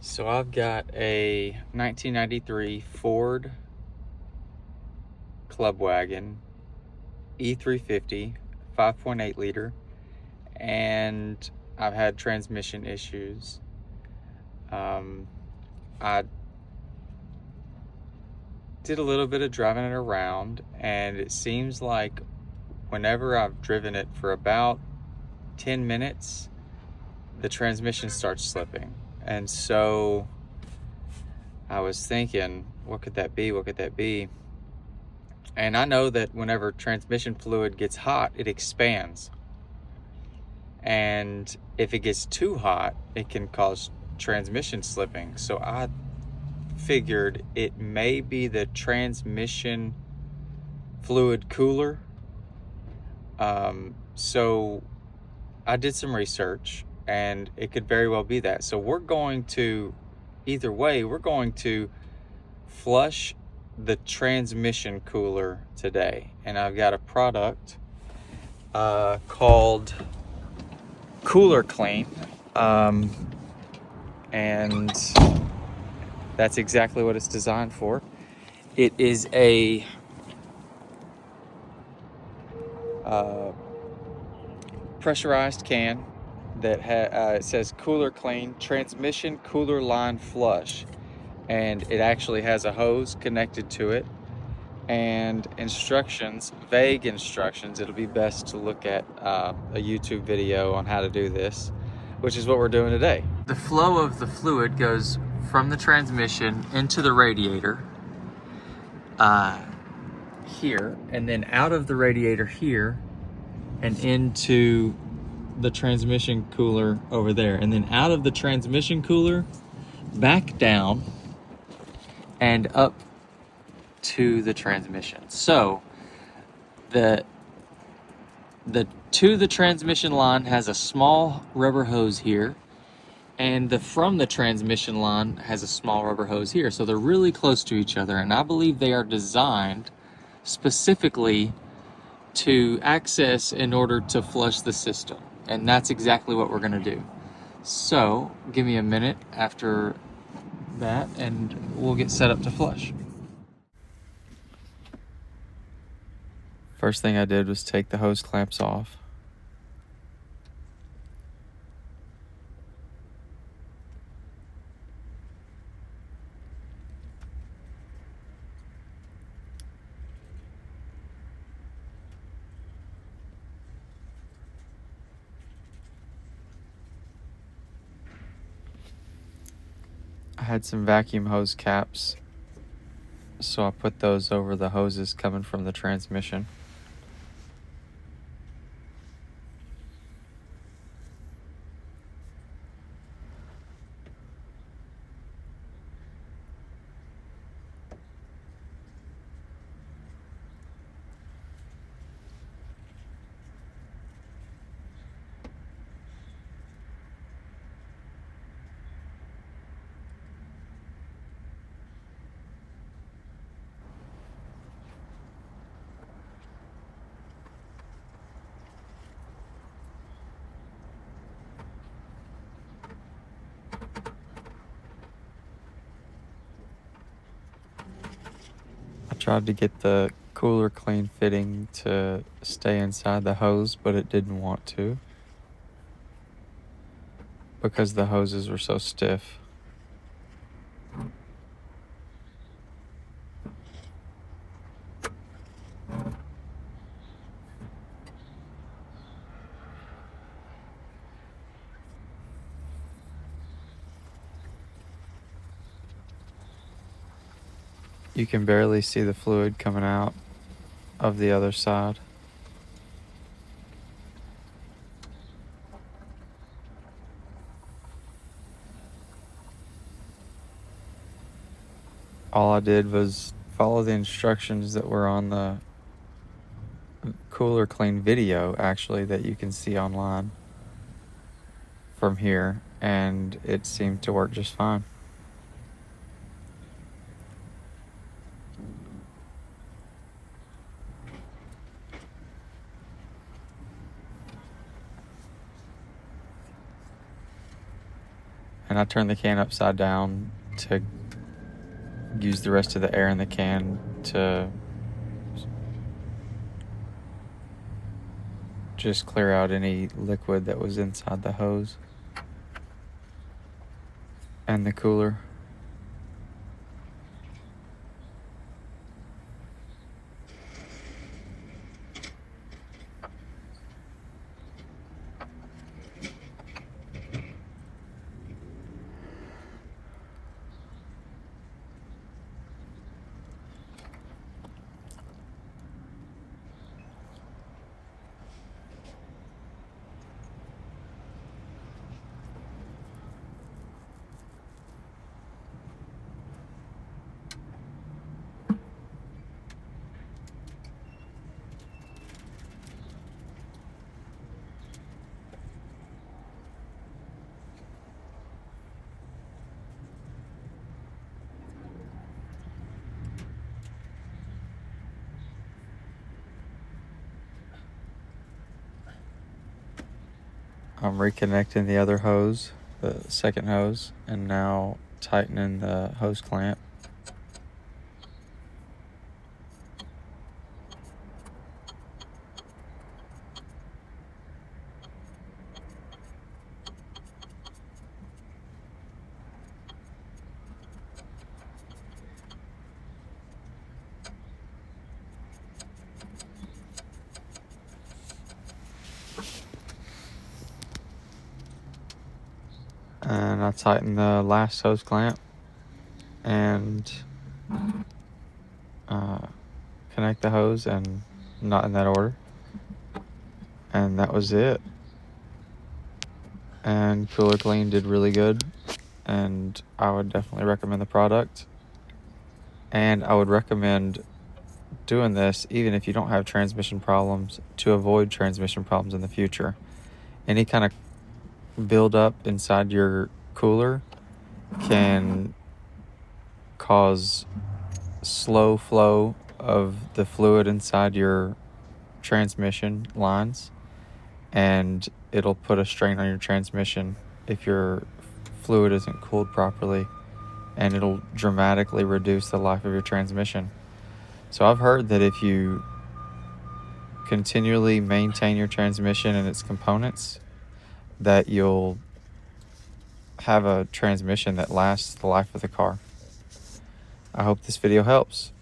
So I've got a 1993 Ford Club Wagon E-350 5.8 liter, and I've had transmission issues. I did a little bit of driving it around, and it seems like whenever I've driven it for about 10 minutes, the transmission starts slipping. And so I was thinking, what could that be? What could that be? And I know that whenever transmission fluid gets hot, it expands. And if it gets too hot, it can cause transmission slipping. So I figured it may be the transmission fluid cooler. So I did some research, and it could very well be that. So either way, we're going to flush the transmission cooler today. And I've got a product called Kooler Kleen, and that's exactly what it's designed for. It is a pressurized can that it says Kooler Kleen Transmission Cooler Line Flush, and it actually has a hose connected to it and instructions, vague instructions. It'll be best to look at a YouTube video on how to do this, which is what we're doing today. The flow of the fluid goes from the transmission into the radiator here, and then out of the radiator here and into the transmission cooler over there, and then out of the transmission cooler back down and up to the transmission. So the to the transmission line has a small rubber hose here, and the from the transmission line has a small rubber hose here. So they're really close to each other, and I believe they are designed specifically to access in order to flush the system. And that's exactly what we're going to do. So give me a minute after that and we'll get set up to flush. First thing I did was take the hose clamps off. I had some vacuum hose caps, so I put those over the hoses coming from the transmission. Tried to get the Kooler Kleen fitting to stay inside the hose, but it didn't want to because the hoses were so stiff. You can barely see the fluid coming out of the other side. All I did was follow the instructions that were on the Kooler Kleen video, actually, that you can see online from here, and it seemed to work just fine. And I turned the can upside down to use the rest of the air in the can to just clear out any liquid that was inside the hose and the cooler. I'm reconnecting the other hose, the second hose, and now tightening the hose clamp. And I tighten the last hose clamp and connect the hose, and not in that order. And that was it. And Kooler Kleen did really good, and I would definitely recommend the product. And I would recommend doing this even if you don't have transmission problems, to avoid transmission problems in the future. Any kind of buildup inside your cooler can cause slow flow of the fluid inside your transmission lines, and it'll put a strain on your transmission if your fluid isn't cooled properly, and it'll dramatically reduce the life of your transmission. So I've heard that if you continually maintain your transmission and its components, that you'll have a transmission that lasts the life of the car. I hope this video helps.